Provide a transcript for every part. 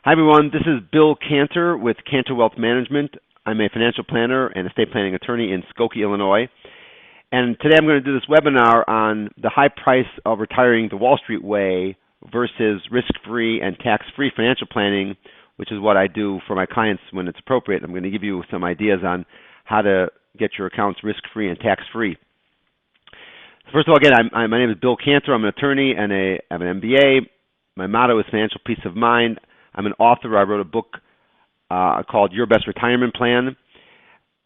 Hi everyone, this is Bill Cantor with Cantor Wealth Management. I'm a financial planner and estate planning attorney in Skokie, Illinois. And today I'm going to do this webinar on the high price of retiring the Wall Street way versus risk-free and tax-free financial planning, which is what I do for my clients when it's appropriate. I'm going to give you some ideas on how to get your accounts risk-free and tax-free. First of all, again, my name is Bill Cantor. I'm an attorney and I have an MBA. My motto is financial peace of mind. I'm an author. I wrote a book called Your Best Retirement Plan.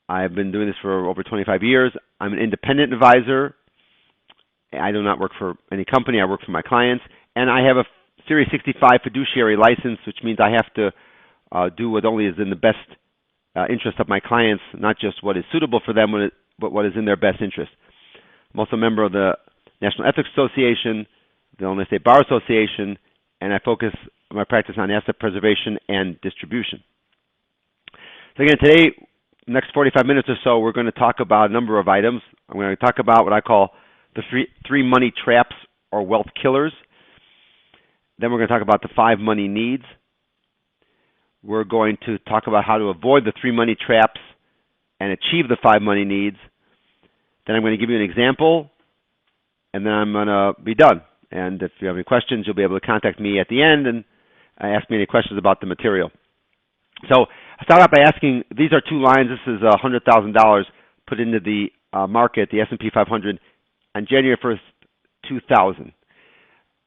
I've been doing this for over 25 years. I'm an independent advisor. I do not work for any company. I work for my clients. And I have a Series 65 fiduciary license, which means I have to do what only is in the best interest of my clients, not just what is suitable for them, but what is in their best interest. I'm also a member of the National Ethics Association, the Illinois State Bar Association, and I focus my practice on asset preservation and distribution. So again, today, next 45 minutes or so, we're going to talk about a number of items. I'm going to talk about what I call the three money traps or wealth killers. Then we're going to talk about the 5 money needs. We're going to talk about how to avoid the 3 money traps and achieve the 5 money needs. Then I'm going to give you an example, and then I'm going to be done. And if you have any questions, you'll be able to contact me at the end and ask me any questions about the material. So I start out by asking, these are 2 lines. This is $100,000 put into the market, the S&P 500, on January 1st, 2000.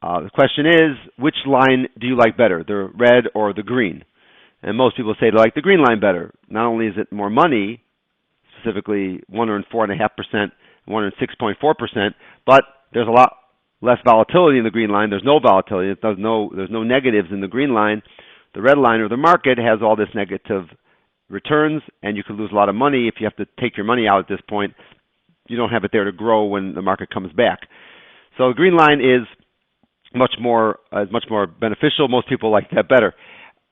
The question is, which line do you like better, the red or the green? And most people say they like the green line better. Not only is it more money, specifically 104.5%, 106.4%, but there's a lot less volatility in the green line. There's no volatility. There's no negatives in the green line. The red line or the market has all this negative returns, and you could lose a lot of money if you have to take your money out at this point. You don't have it there to grow when the market comes back. So the green line is much more beneficial. Most people like that better.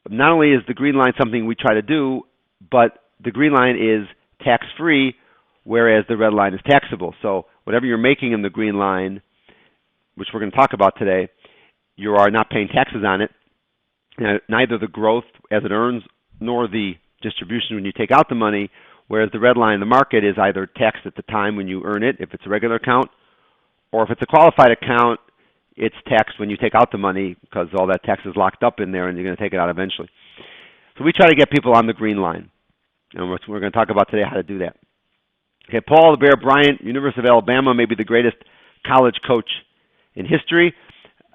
Not only is the green line something we try to do, but the green line is tax-free, whereas the red line is taxable. So whatever you're making in the green line, which we're going to talk about today, you are not paying taxes on it. Neither the growth as it earns nor the distribution when you take out the money, whereas the red line in the market is either taxed at the time when you earn it, if it's a regular account, or if it's a qualified account, it's taxed when you take out the money because all that tax is locked up in there and you're going to take it out eventually. So we try to get people on the green line, and we're going to talk about today how to do that. Okay, Paul the Bear Bryant, University of Alabama, maybe the greatest college coach in history.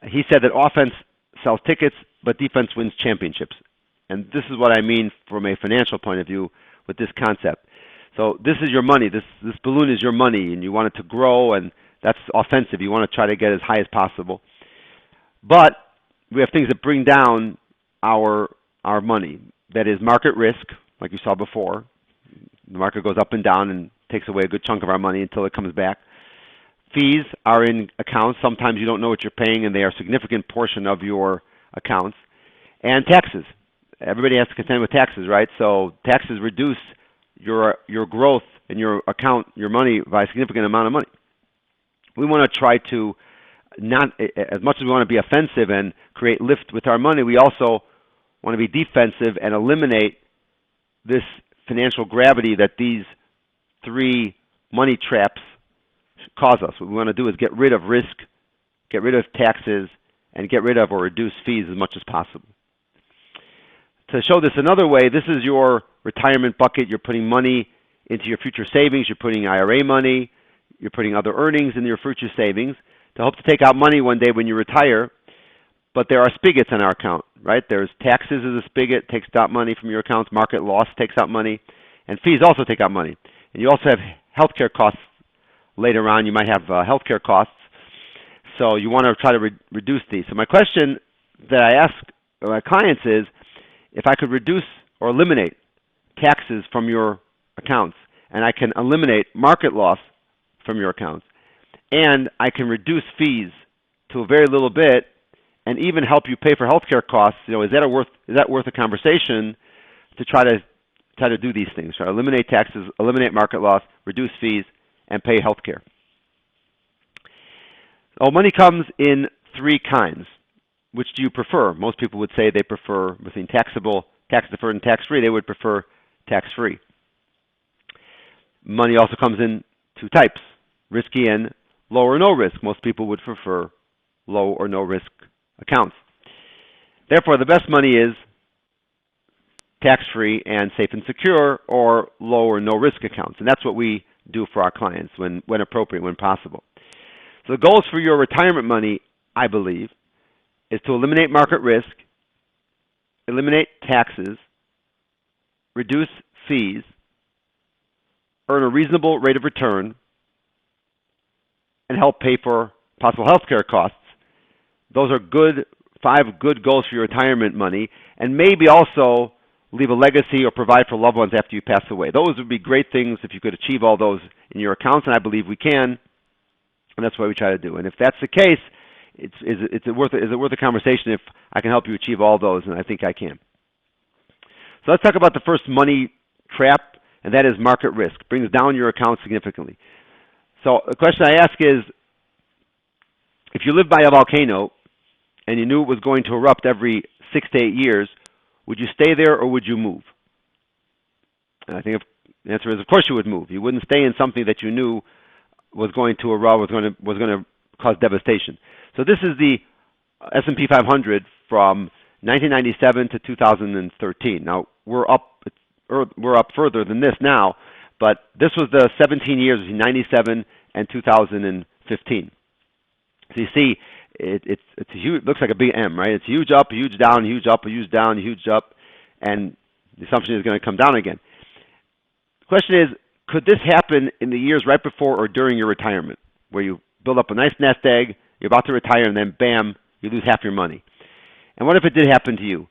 He said that offense sells tickets, but defense wins championships. And this is what I mean from a financial point of view with this concept. So this is your money. This balloon is your money, and you want it to grow, and that's offensive. You want to try to get as high as possible. But we have things that bring down our money. That is market risk, like you saw before. The market goes up and down and takes away a good chunk of our money until it comes back. Fees are in accounts. Sometimes you don't know what you're paying, and they are a significant portion of your accounts. And taxes. Everybody has to contend with taxes, right? So taxes reduce your growth in your account, your money, by a significant amount of money. We want to try to not, as much as we want to be offensive and create lift with our money, we also want to be defensive and eliminate this financial gravity that these 3 money traps cause us. What we want to do is get rid of risk, get rid of taxes, and get rid of or reduce fees as much as possible. To show this another way, this is your retirement bucket. You're putting money into your future savings. You're putting IRA money. You're putting other earnings in your future savings to hope to take out money one day when you retire. But there are spigots in our account, right? There's taxes as a spigot, takes out money from your accounts. Market loss takes out money. And fees also take out money. And you also have healthcare costs. Later on, you might have healthcare costs, so you want to try to reduce these. So my question that I ask my clients is, if I could reduce or eliminate taxes from your accounts, and I can eliminate market loss from your accounts, and I can reduce fees to a very little bit, and even help you pay for healthcare costs, is that worth a conversation to try to do these things? Try to eliminate taxes, eliminate market loss, reduce fees, and pay health care. Money comes in 3 kinds. which do you prefer? Most people would say they prefer between taxable, tax-deferred, and tax-free. They would prefer tax-free. Money also comes in two types, risky and low or no risk. Most people would prefer low or no risk accounts. Therefore, the best money is tax-free and safe and secure, or low or no risk accounts. And that's what we do for our clients when appropriate, when possible. So the goals for your retirement money, I believe, is to eliminate market risk, eliminate taxes, reduce fees, earn a reasonable rate of return, and help pay for possible health care costs. Those are five good goals for your retirement money, and maybe also leave a legacy or provide for loved ones after you pass away. Those would be great things if you could achieve all those in your accounts, and I believe we can, and that's what we try to do. And if that's the case, is it worth a conversation if I can help you achieve all those, and I think I can. So let's talk about the first money trap, and that is market risk. Brings down your account significantly. So the question I ask is, if you lived by a volcano and you knew it was going to erupt every 6 to 8 years, would you stay there or would you move? And I think the answer is, of course you would move. You wouldn't stay in something that you knew was going to erupt, was going to cause devastation. So this is the S&P 500 from 1997 to 2013. Now we're up further than this now, but this was the 17 years between 97 and 2015. So you see, it's a huge, looks like a big M, right? It's huge up, huge down, huge up, huge down, huge up, and the assumption is going to come down again. The question is, could this happen in the years right before or during your retirement, where you build up a nice nest egg, you're about to retire, and then bam, you lose half your money? And what if it did happen to you?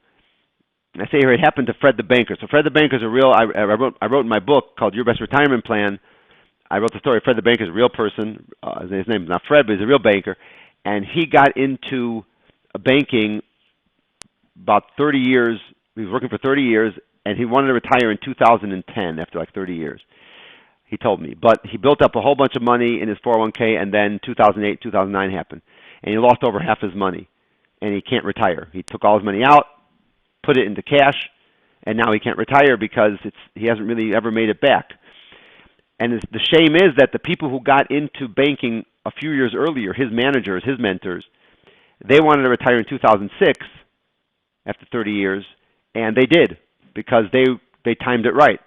And I say here it happened to Fred the banker. So Fred the banker is a real, I wrote in my book called Your Best Retirement Plan, I wrote the story. Fred the banker is a real person. His name is not Fred, but he's a real banker. And he got into banking about 30 years. He was working for 30 years, and he wanted to retire in 2010 after like 30 years, he told me. But he built up a whole bunch of money in his 401k, and then 2008, 2009 happened. And he lost over half his money, and he can't retire. He took all his money out, put it into cash, and now he can't retire because he hasn't really ever made it back. And the shame is that the people who got into banking a few years earlier, his managers, his mentors, they wanted to retire in 2006 after 30 years, and they did because they timed it right.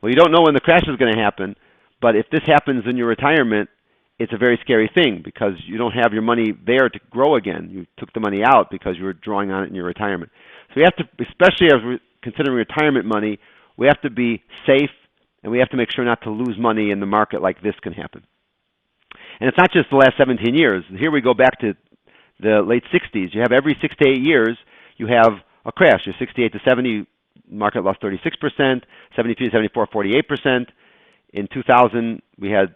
Well, you don't know when the crash is going to happen, but if this happens in your retirement, it's a very scary thing because you don't have your money there to grow again. You took the money out because you were drawing on it in your retirement. So we have to, especially as we're considering retirement money, we have to be safe, and we have to make sure not to lose money in the market like this can happen. And it's not just the last 17 years. Here we go back to the late 60s. You have every 6 to 8 years, you have a crash. Your 68 to 70 market lost 36%, 73 to 74, 48%. In 2000, we had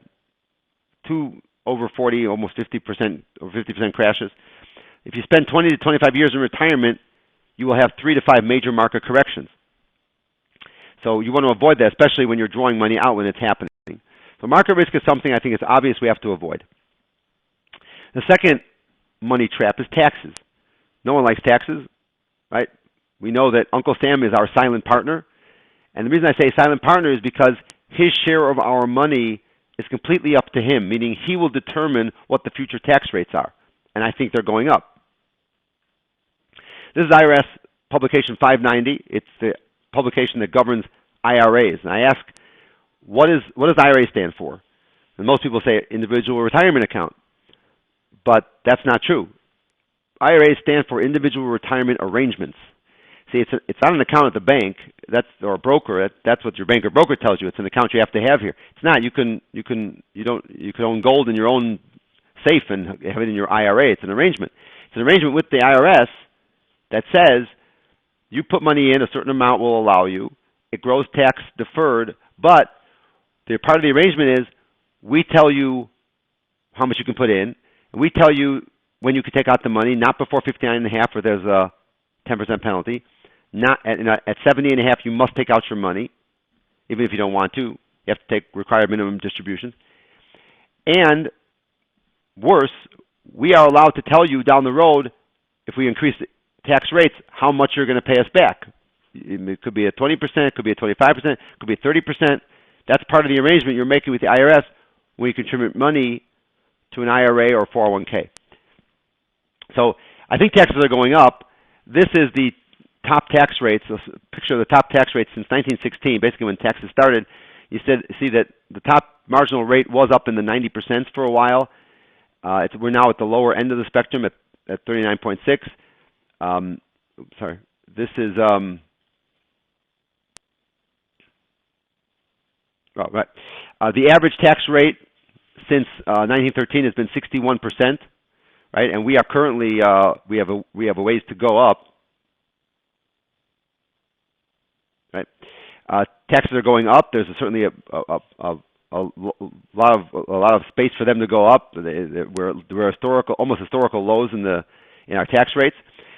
two over 40, almost 50%, over 50% crashes. If you spend 20 to 25 years in retirement, you will have 3 to 5 major market corrections. So you want to avoid that, especially when you're drawing money out when it's happening. So market risk is something I think it's obvious we have to avoid. The second money trap is taxes. No one likes taxes, right? We know that Uncle Sam is our silent partner. And the reason I say silent partner is because his share of our money is completely up to him, meaning he will determine what the future tax rates are. And I think they're going up. This is IRS publication 590. It's the publication that governs IRAs. And I ask, what does IRA stand for? And most people say individual retirement account. But that's not true. IRAs stand for individual retirement arrangements. See, it's not an account at the bank, or a broker. That's what your bank or broker tells you. It's an account you have to have here. It's not. You can own gold in your own safe and have it in your IRA. It's an arrangement. It's an arrangement with the IRS that says you put money in, a certain amount will allow you. It grows tax deferred, but the part of the arrangement is we tell you how much you can put in, and we tell you when you can take out the money, not before 59.5 where there's a 10% penalty. Not at 70.5 you must take out your money, even if you don't want to. You have to take required minimum distributions. And worse, we are allowed to tell you down the road if we increase the tax rates, how much you're going to pay us back. It could be a 20%, it could be a 25%, it could be a 30%. That's part of the arrangement you're making with the IRS when you contribute money to an IRA or 401k. So I think taxes are going up. This is the top tax rates, a picture of the top tax rates since 1916, basically when taxes started. You see that the top marginal rate was up in the 90% for a while. We're now at the lower end of the spectrum at 39.6. Sorry, this is right. The average tax rate since 1913 has been 61%, right? And we are currently we have a ways to go up, right? Taxes are going up. There's certainly a lot of space for them to go up. We're almost historical lows in our tax rates.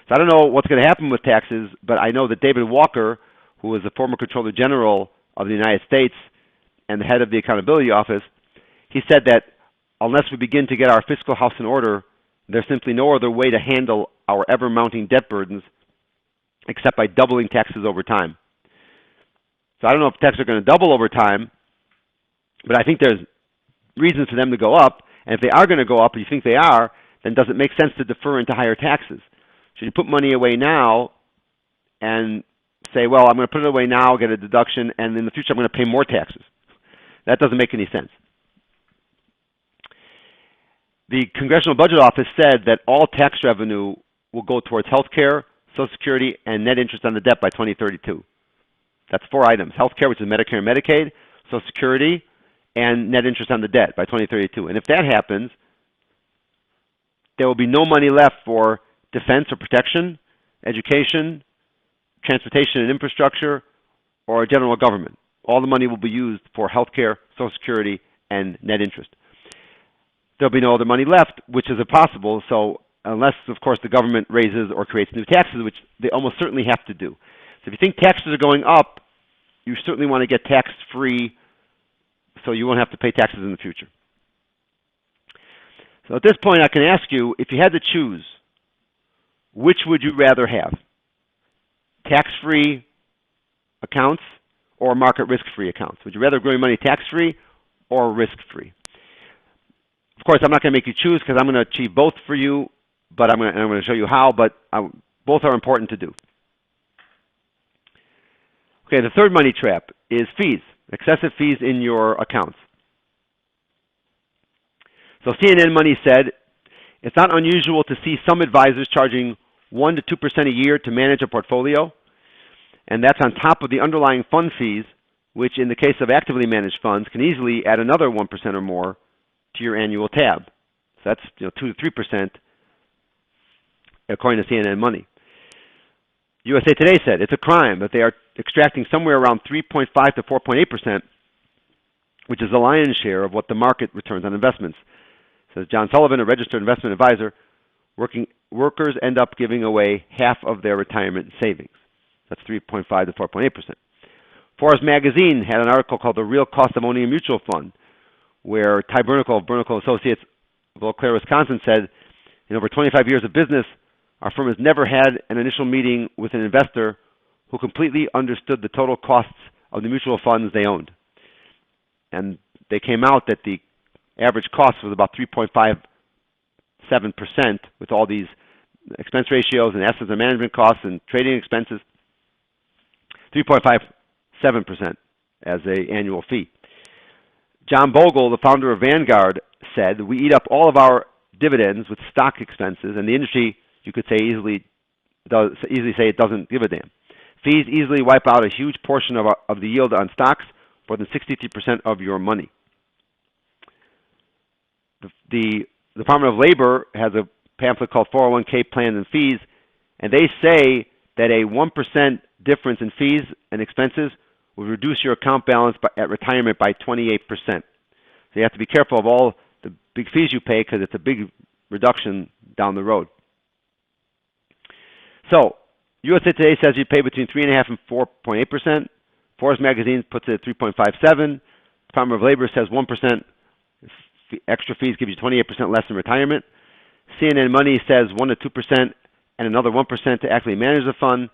So I don't know what's going to happen with taxes, but I know that David Walker, who was the former Comptroller General of the United States and the head of the Accountability Office, he said that unless we begin to get our fiscal house in order, there's simply no other way to handle our ever-mounting debt burdens except by doubling taxes over time. So I don't know if taxes are going to double over time, but I think there's reasons for them to go up. And if they are going to go up, and you think they are, then does it make sense to defer into higher taxes? Should you put money away now and say, well, I'm going to put it away now, get a deduction, and in the future I'm going to pay more taxes? That doesn't make any sense. The Congressional Budget Office said that all tax revenue will go towards health care, Social Security, and net interest on the debt by 2032. That's 4 items: health care, which is Medicare and Medicaid, Social Security, and net interest on the debt by 2032. And if that happens, there will be no money left for defense or protection, education, transportation and infrastructure, or general government. All the money will be used for health care, Social Security, and net interest. There'll be no other money left, which is impossible, so unless, of course, the government raises or creates new taxes, which they almost certainly have to do. So if you think taxes are going up, you certainly want to get tax-free so you won't have to pay taxes in the future. So at this point, I can ask you, if you had to choose, which would you rather have? Tax-free accounts or market risk-free accounts? Would you rather grow your money tax-free or risk-free? Of course, I'm not going to make you choose because I'm going to achieve both for you, but I'm going to show you how, but both are important to do. Okay, the third money trap is fees, excessive fees in your accounts. So CNN Money said, it's not unusual to see some advisors charging 1 to 2% a year to manage a portfolio, and that's on top of the underlying fund fees, which in the case of actively managed funds can easily add another 1% or more to your annual tab. So that's 2 to 3%, according to CNN Money. USA Today said it's a crime that they are extracting somewhere around 3.5 to 4.8%, which is the lion's share of what the market returns on investments. Says John Sullivan, a registered investment advisor, workers end up giving away half of their retirement savings. That's 3.5 to 4.8%. Forbes magazine had an article called The Real Cost of Owning a Mutual Fund, where Ty Bernicle of Bernicle Associates of Eau Claire, Wisconsin said, in over 25 years of business, our firm has never had an initial meeting with an investor who completely understood the total costs of the mutual funds they owned. And they came out that the average cost was about 3.57% with all these expense ratios and assets and management costs and trading expenses, 3.57% as an annual fee. John Bogle, the founder of Vanguard, said, we eat up all of our dividends with stock expenses, and the industry, you could say easily say it doesn't give a damn. Fees easily wipe out a huge portion of the yield on stocks, more than 63% of your money. The Department of Labor has a pamphlet called 401k Plans and Fees, and they say that a 1% difference in fees and expenses will reduce your account balance at retirement by 28%. So you have to be careful of all the big fees you pay because it's a big reduction down the road. So USA Today says you pay between 3.5% and 4.8%. Forbes magazine puts it at 3.57%. Department of Labor says 1% extra fees give you 28% less in retirement. CNN Money says 1 to 2% and another 1% to actively manage the fund.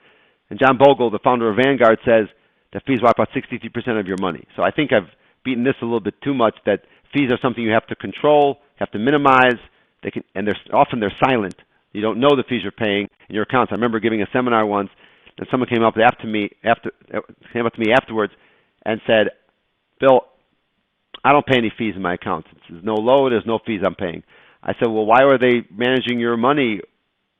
And John Bogle, the founder of Vanguard, says that fees wipe out 63% of your money. So I think I've beaten this a little bit too much, that fees are something you have to control, have to minimize, and often they're silent. You don't know the fees you're paying in your accounts. I remember giving a seminar once, and someone came up to me afterwards and said, "Bill, I don't pay any fees in my accounts. There's no load, there's no fees I'm paying." I said, "Well, why are they managing your money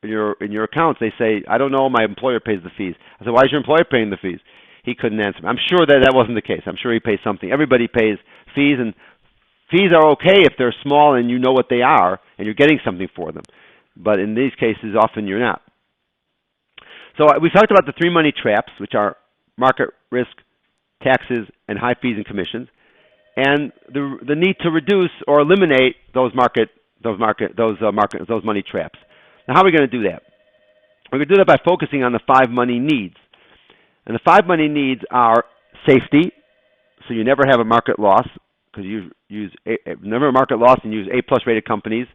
in your accounts?" They say, "I don't know, my employer pays the fees." I said, "Why is your employer paying the fees?" He couldn't answer me. I'm sure that wasn't the case. I'm sure he pays something. Everybody pays fees, and fees are okay if they're small and you know what they are and you're getting something for them. But in these cases, often you're not. So we talked about the three money traps, which are market risk, taxes, and high fees and commissions, and the need to reduce or eliminate those money traps. Now, how are we going to do that? We're going to do that by focusing on the 5 money needs. And the 5 money needs are safety, so you never have a market loss, because you never a market loss and use A+ rated companies,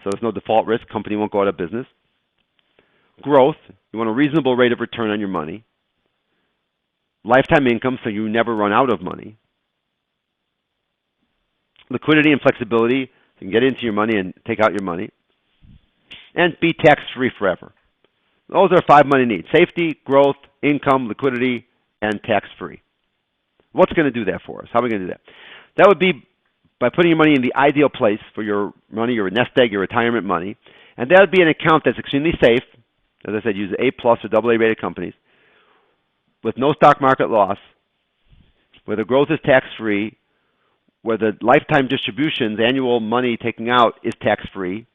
so there's no default risk. Company won't go out of business. Growth, you want a reasonable rate of return on your money. Lifetime income, so you never run out of money. Liquidity and flexibility, so you can get into your money and take out your money. And be tax-free forever. Those are 5 money needs: safety, growth, income, liquidity, and tax-free. What's going to do that for us? How are we going to do that? That would be by putting your money in the ideal place for your money, your nest egg, your retirement money. And that would be an account that's extremely safe. As I said, use A+ or AA rated companies with no stock market loss, where the growth is tax-free, where the lifetime distributions, annual money taking out, is tax-free,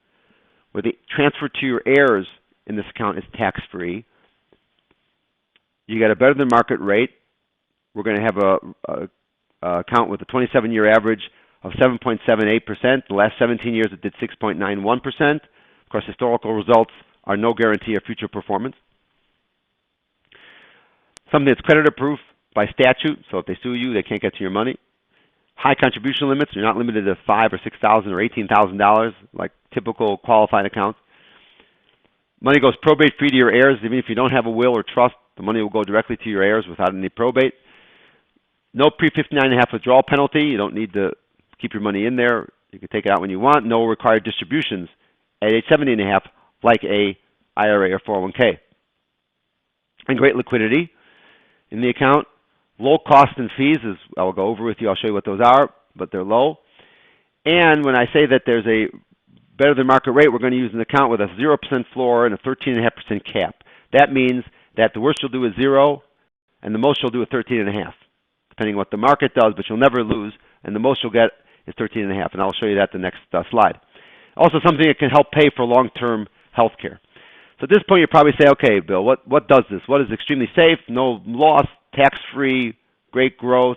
where the transfer to your heirs in this account is tax-free. You get a better than market rate. We're going to have a account with a 27-year average of 7.78%. The last 17 years it did 6.91%. Of course, historical results are no guarantee of future performance. Something that's creditor-proof by statute, so if they sue you, they can't get to your money. High contribution limits. You're not limited to $5,000 or $6,000 or $18,000 like typical qualified accounts. Money goes probate-free to your heirs. Even if you don't have a will or trust, the money will go directly to your heirs without any probate. No pre-59.5 withdrawal penalty. You don't need to keep your money in there. You can take it out when you want. No required distributions at age 70.5, like a IRA or 401k. And great liquidity in the account. Low cost and fees, as I'll go over with you. I'll show you what those are, but they're low. And when I say that there's a better than market rate, we're going to use an account with a 0% floor and a 13.5% cap. That means that the worst you'll do is 0, and the most you'll do is 13.5, depending on what the market does, but you'll never lose, and the most you'll get is 13.5, and I'll show you that the next slide. Also, something that can help pay for long-term health care. So at this point, you probably say, okay, Bill, what does this? What is extremely safe, no loss, tax-free, great growth?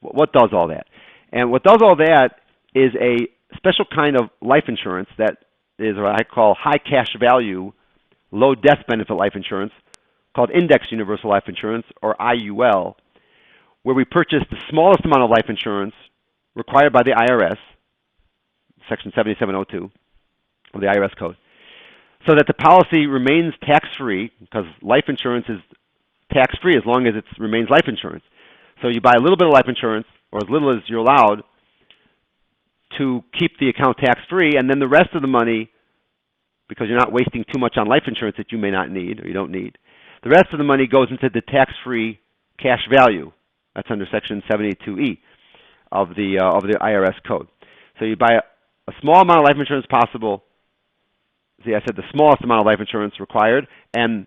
What does all that? And what does all that is a special kind of life insurance that is what I call high cash value, low death benefit life insurance, called Index Universal Life Insurance, or IUL, where we purchase the smallest amount of life insurance required by the IRS, Section 7702 of the IRS code, so that the policy remains tax-free, because life insurance is tax-free as long as it remains life insurance. So you buy a little bit of life insurance, or as little as you're allowed, to keep the account tax-free, and then the rest of the money, because you're not wasting too much on life insurance that you may not need or you don't need, the rest of the money goes into the tax-free cash value. That's under Section 72E of the IRS code. So you buy a small amount of life insurance possible. See, I said the smallest amount of life insurance required, and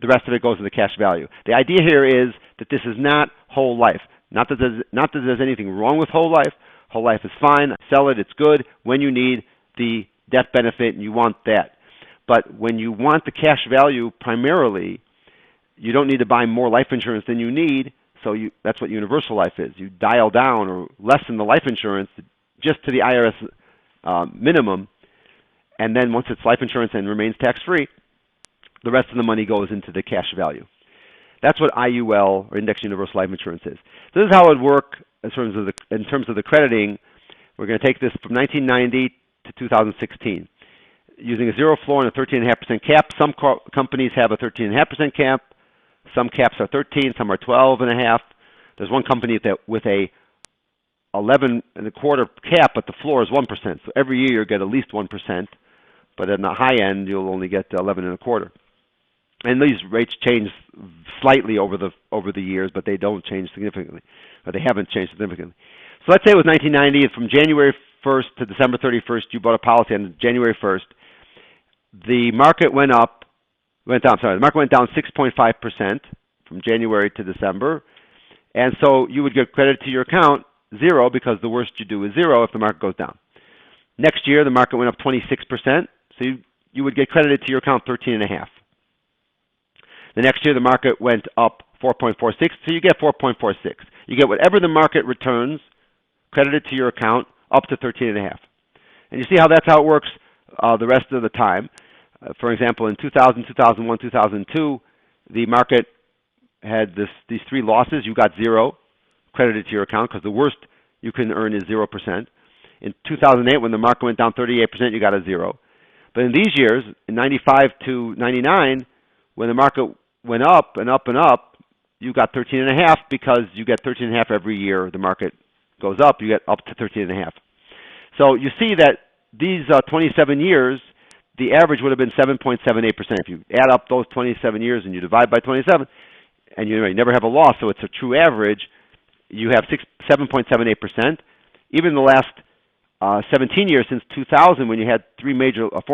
the rest of it goes to the cash value. The idea here is that this is not whole life. Not that there's anything wrong with whole life. Whole life is fine. Sell it. It's good when you need the death benefit and you want that. But when you want the cash value primarily, you don't need to buy more life insurance than you need. So that's what universal life is. You dial down or lessen the life insurance just to the IRS minimum, and then once it's life insurance and remains tax-free, the rest of the money goes into the cash value. That's what IUL, or Index Universal Life Insurance, is. This is how it would work in terms of the crediting. We're going to take this from 1990 to 2016. using a zero floor and a 13.5% cap. Some companies have a 13.5% cap. Some caps are 13, some are 12.5. There's one company with a 11.25 cap, but the floor is 1%. So every year you'll get at least 1%, but in the high end you'll only get 11.25. And these rates change slightly over the years, but they don't change significantly, or they haven't changed significantly. So let's say it was 1990, and from January 1st to December 31st, you bought a policy on January 1st. The market went down 6.5% from January to December, and so you would get credit to your account 0 because the worst you do is 0 if the market goes down. Next year, the market went up 26%, so you would get credited to your account 13.5. The next year, the market went up 4.46, so you get 4.46. You get whatever the market returns credited to your account up to 13.5. And you see how that's how it works the rest of the time. For example, in 2000, 2001, 2002, the market had these 3 losses. You got 0 credited to your account because the worst you can earn is 0%. In 2008, when the market went down 38%, you got a 0. But in these years, in 95 to 99, when the market went up and up and up, you got 13.5 because you get 13.5 every year. The market goes up, you get up to 13.5. So you see that these 27 years, the average would have been 7.78%. If you add up those 27 years and you divide by 27, and you never have a loss, so it's a true average, you have 7.78%. Even the last 17 years since 2000, when you had 4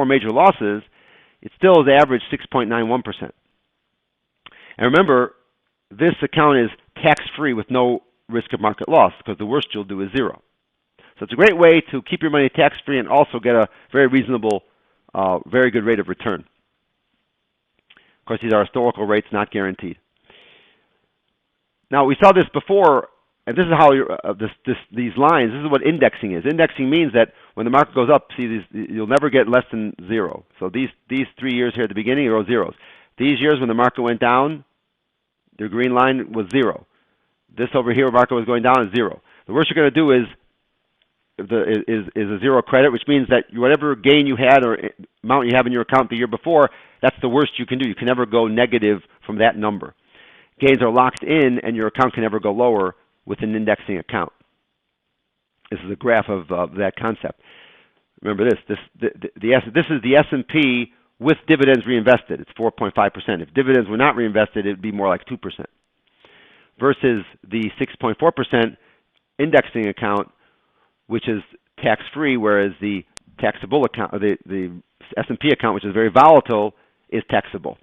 major losses, it still has averaged 6.91%. And remember, this account is tax-free with no risk of market loss because the worst you'll do is 0. So it's a great way to keep your money tax-free and also get a very reasonable, very good rate of return. Of course, these are historical rates, not guaranteed. Now, we saw this before, and this is how these lines, this is what indexing is. Indexing means that when the market goes up, see, you'll never get less than 0. So these 3 years here at the beginning are all zeros. These years when the market went down, the green line was 0. This over here, market was going down, is 0. The worst you're going to do is a 0 credit, which means that whatever gain you had or amount you have in your account the year before, that's the worst you can do. You can never go negative from that number. Gains are locked in, and your account can never go lower with an indexing account. This is a graph of that concept. Remember this. This is the S&P with dividends reinvested. It's 4.5%. If dividends were not reinvested, it would be more like 2%. Versus the 6.4% indexing account, which is tax-free, whereas the taxable account, or the S&P account, which is very volatile, is taxable.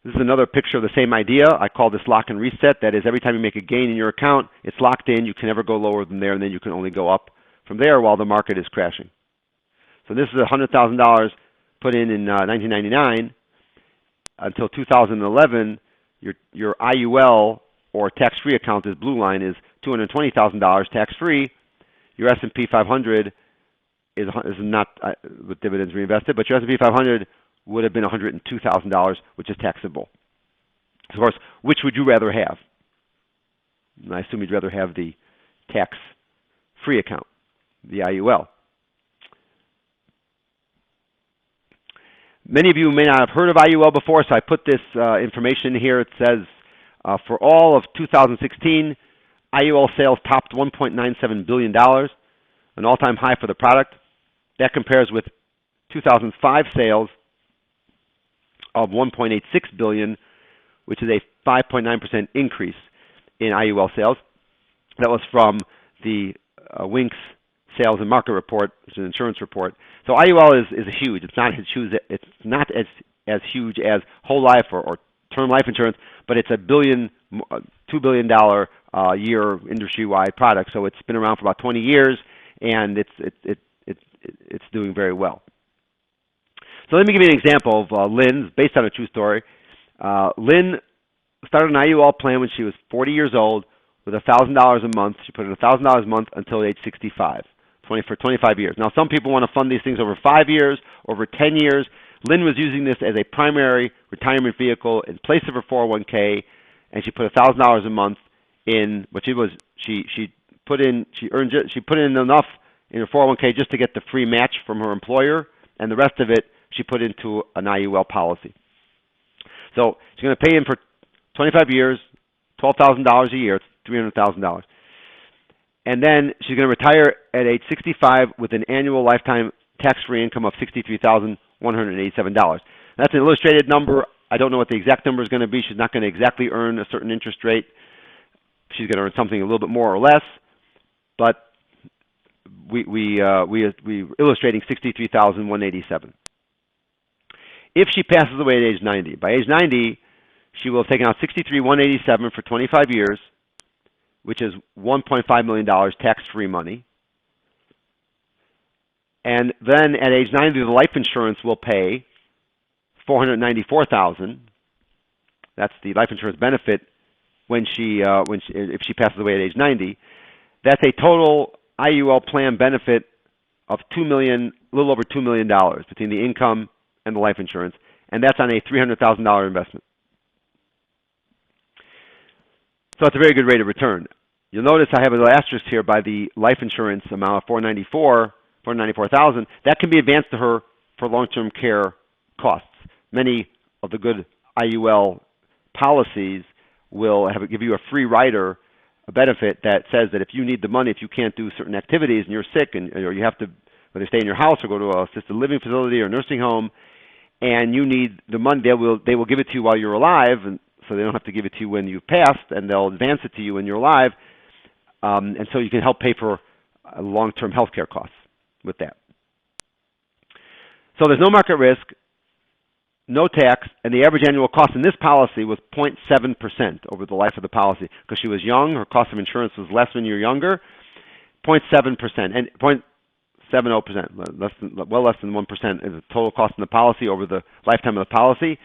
This is another picture of the same idea. I call this lock and reset. That is, every time you make a gain in your account, it's locked in. You can never go lower than there, and then you can only go up from there while the market is crashing. So this is $100,000 put in 1999. Until 2011, your IUL, or tax-free account, this blue line, is $220,000 tax-free. Your S&P 500 is not with dividends reinvested, but your S&P 500 would have been $102,000, which is taxable. Of course, which would you rather have? And I assume you'd rather have the tax-free account, the IUL. Many of you may not have heard of IUL before, so I put this information here. It says, for all of 2016, IUL sales topped $1.97 billion, an all-time high for the product. That compares with 2005 sales of $1.86 billion, which is a 5.9% increase in IUL sales. That was from the Winks Sales and Market Report, which is an insurance report. So IUL is huge. It's not as huge as whole life or term life insurance, but it's $2 billion year industry-wide product. So it's been around for about 20 years, and it's doing very well. So let me give you an example of Lynn, based on a true story. Lynn started an IUL plan when she was 40 years old with $1,000 a month. She put in $1,000 a month until age 65, for 25 years. Now, some people want to fund these things over 5 years, over 10 years. Lynn was using this as a primary retirement vehicle in place of her 401k, and she put $1,000 a month in. What she put in enough in her 401k just to get the free match from her employer, and the rest of it she put into an IUL policy. So she's going to pay in for 25 years, $12,000 a year, $300,000. And then she's going to retire at age 65 with an annual lifetime tax-free income of $63,187. That's an illustrated number. I don't know what the exact number is going to be. She's not going to exactly earn a certain interest rate. She's going to earn something a little bit more or less, but we're illustrating $63,187. If she passes away at age 90, by age 90, she will have taken out $63,187 for 25 years, which is $1.5 million tax-free money. And then at age 90, the life insurance will pay $494,000. That's the life insurance benefit if she passes away at age 90. That's a total IUL plan benefit of a little over $2 million between the income and the life insurance, and that's on a $300,000 investment. So it's a very good rate of return. You'll notice I have an asterisk here by the life insurance amount of $494,000. That can be advanced to her for long-term care costs. Many of the good IUL policies will give you a free rider, a benefit that says that if you need the money, if you can't do certain activities and you're sick or you have to whether stay in your house or go to a assisted living facility or nursing home, and you need the money, they will give it to you while you're alive, and so they don't have to give it to you when you've passed, and they'll advance it to you when you're alive, and so you can help pay for long-term health care costs with that. So there's no market risk, no tax, and the average annual cost in this policy was 0.7% over the life of the policy. Because she was young, her cost of insurance was less when you're younger, 0.7%, and 0.70%, well less than 1% is the total cost in the policy over the lifetime of the policy.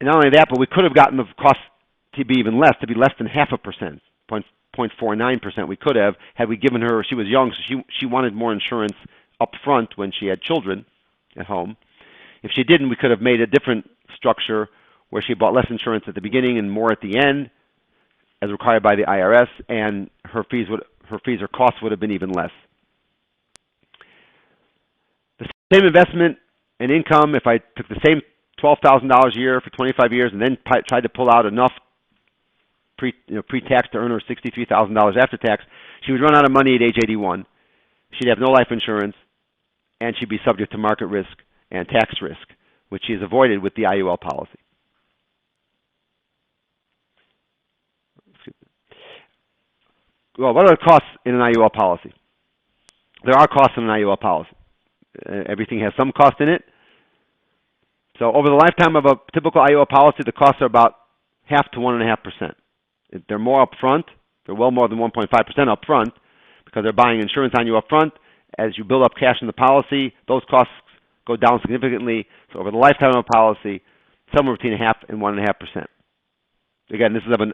And not only that, but we could have gotten the cost to be even less, to be less than 0.5%, 0.49% we could have, had we given her, she was young, so she wanted more insurance up front when she had children at home. If she didn't, we could have made a different structure where she bought less insurance at the beginning and more at the end, as required by the IRS, and her fees or costs would have been even less. The same investment and income, if I took the same $12,000 a year for 25 years and then tried to pull out enough pre-tax to earn her $63,000 after tax, she would run out of money at age 81. She'd have no life insurance, and she'd be subject to market risk and tax risk, which is avoided with the IUL policy. Well, what are the costs in an IUL policy? There are costs in an IUL policy. Everything has some cost in it. So over the lifetime of a typical IUL policy, the costs are about 0.5 to 1.5%. If they're more up front, they're well more than 1.5% up front, because they're buying insurance on you up front. As you build up cash in the policy, those costs go down significantly. So over the lifetime of a policy, somewhere between 0.5 and 1.5%. Again, this is of a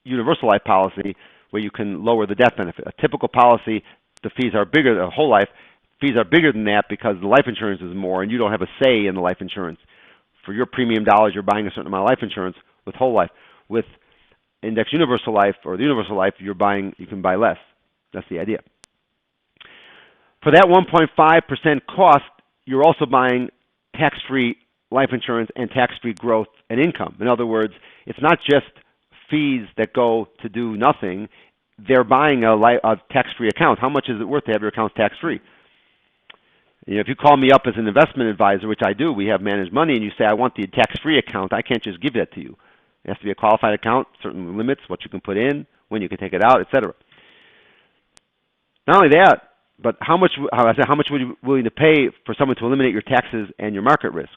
universal life policy where you can lower the death benefit. A typical policy, the fees are bigger, the whole life, fees are bigger than that because the life insurance is more and you don't have a say in the life insurance. For your premium dollars, you're buying a certain amount of life insurance. With whole life, with index universal life or the universal life, you can buy less. That's the idea. For that 1.5% cost, you're also buying tax-free life insurance and tax-free growth and income. In other words, it's not just fees that go to do nothing. They're buying a tax-free account. How much is it worth to have your account tax-free? If you call me up as an investment advisor, which I do, we have managed money, and you say, I want the tax-free account, I can't just give that to you. It has to be a qualified account, certain limits, what you can put in, when you can take it out, etc. Not only that, but how much would you be willing to pay for someone to eliminate your taxes and your market risk?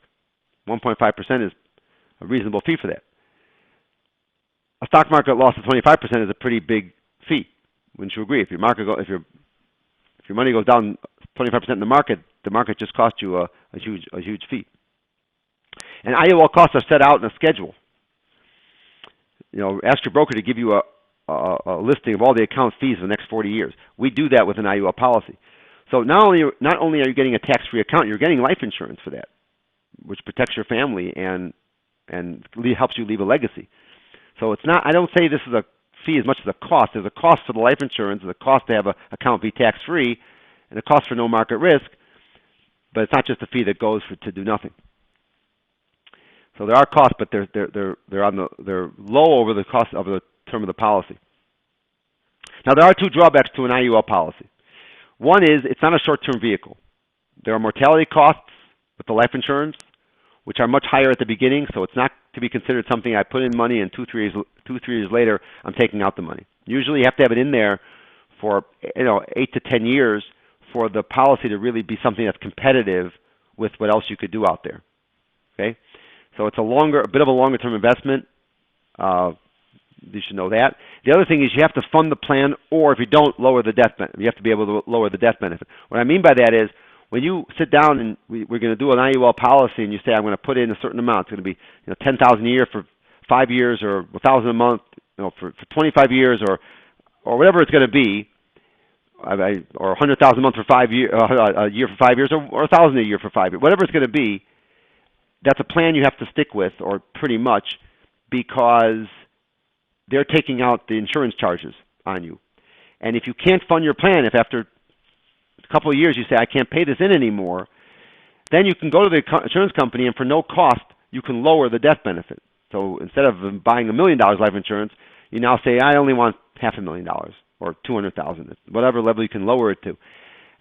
1.5% is a reasonable fee for that. A stock market loss of 25% is a pretty big fee. Wouldn't you agree? If your money goes down 25% in the market just cost you a huge fee. And IUL costs are set out in a schedule. Ask your broker to give you a listing of all the account fees for the next 40 years. We do that with an IUL policy. So not only are you getting a tax-free account, you're getting life insurance for that, which protects your family and helps you leave a legacy. So it's not. I don't say this is a fee as much as a cost. There's a cost for the life insurance. There's a cost to have an account be tax-free, and a cost for no market risk, but it's not just a fee that goes to do nothing. So there are costs, but they're low over the cost of the term of the policy. Now there are two drawbacks to an IUL policy. One is it's not a short-term vehicle. There are mortality costs with the life insurance, which are much higher at the beginning, so it's not to be considered something I put in money and 2-3 years later I'm taking out the money. Usually you have to have it in there for 8 to 10 years for the policy to really be something that's competitive with what else you could do out there. Okay, so it's a bit of a longer term investment. You should know that. The other thing is you have to fund the plan, or if you don't, lower the death benefit. You have to be able to lower the death benefit. What I mean by that is when you sit down and we're going to do an IUL policy, and you say I'm going to put in a certain amount. It's going to be $10,000 a year for 5 years, or $1,000 a month, for 25 years, or whatever it's going to be, or $100,000 a month for 5 years, a year for 5 years, or $1,000 a year for 5 years, whatever it's going to be. That's a plan you have to stick with, or pretty much, because they're taking out the insurance charges on you. And if you can't fund your plan, if after a couple of years you say, I can't pay this in anymore, then you can go to the insurance company and for no cost, you can lower the death benefit. So instead of buying $1 million life insurance, you now say, I only want $500,000 or $200,000, whatever level you can lower it to.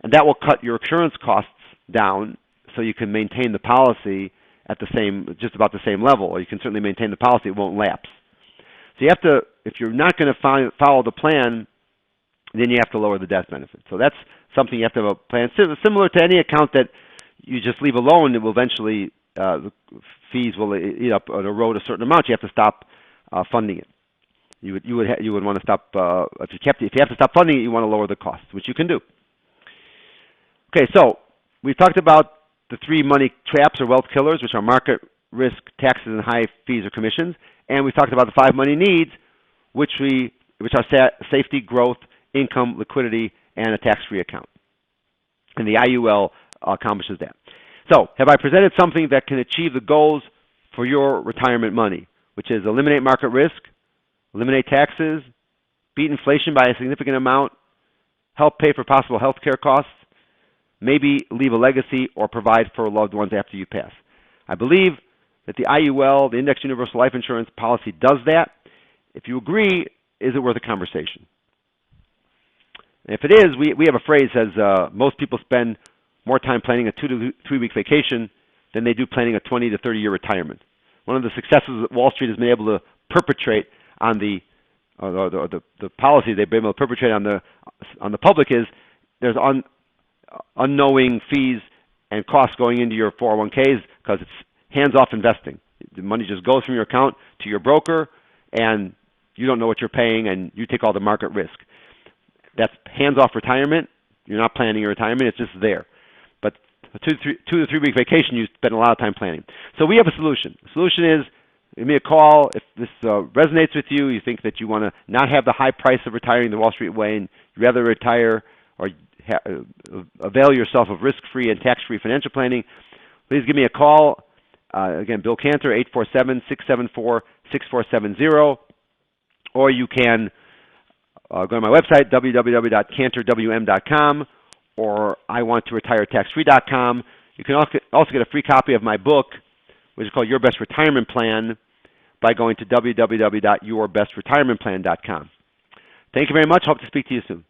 And that will cut your insurance costs down so you can maintain the policy at just about the same level, or you can certainly maintain the policy, it won't lapse. So you have to, if you're not going to follow the plan, then you have to lower the death benefit. So that's something you have to have a plan. Similar to any account that you just leave alone, it will eventually, the fees will eat up or erode a certain amount. You have to stop funding it. You would want to stop, if you have to stop funding it, you want to lower the costs, which you can do. Okay, so we've talked about the 3 money traps or wealth killers, which are market risk, taxes, and high fees or commissions. And we talked about the 5 money needs, which are safety, growth, income, liquidity, and a tax-free account. And the IUL accomplishes that. So, have I presented something that can achieve the goals for your retirement money, which is eliminate market risk, eliminate taxes, beat inflation by a significant amount, help pay for possible health care costs, maybe leave a legacy or provide for loved ones after you pass? I believe that the IUL, the Index Universal Life Insurance policy, does that. If you agree, is it worth a conversation? And if it is, we have a phrase that says most people spend more time planning a 2 to 3 week vacation than they do planning a 20 to 30 year retirement. One of the successes that Wall Street has been able to perpetrate on the policy they've been able to perpetrate on the public is there's unknowing fees and costs going into your 401ks because it's hands-off investing. The money just goes from your account to your broker, and you don't know what you're paying, and you take all the market risk. That's hands-off retirement. You're not planning your retirement. It's just there. But a 2 to 3 week vacation, you spend a lot of time planning. So we have a solution. The solution is, give me a call. If this resonates with you, you think that you want to not have the high price of retiring the Wall Street way, and you'd rather retire or avail yourself of risk-free and tax-free financial planning, please give me a call. Again, Bill Cantor, 847-674-6470. Or you can go to my website, www.cantorwm.com, or iwantretireTaxFree.com. You can also get a free copy of my book, which is called Your Best Retirement Plan, by going to www.yourbestretirementplan.com. Thank you very much. Hope to speak to you soon.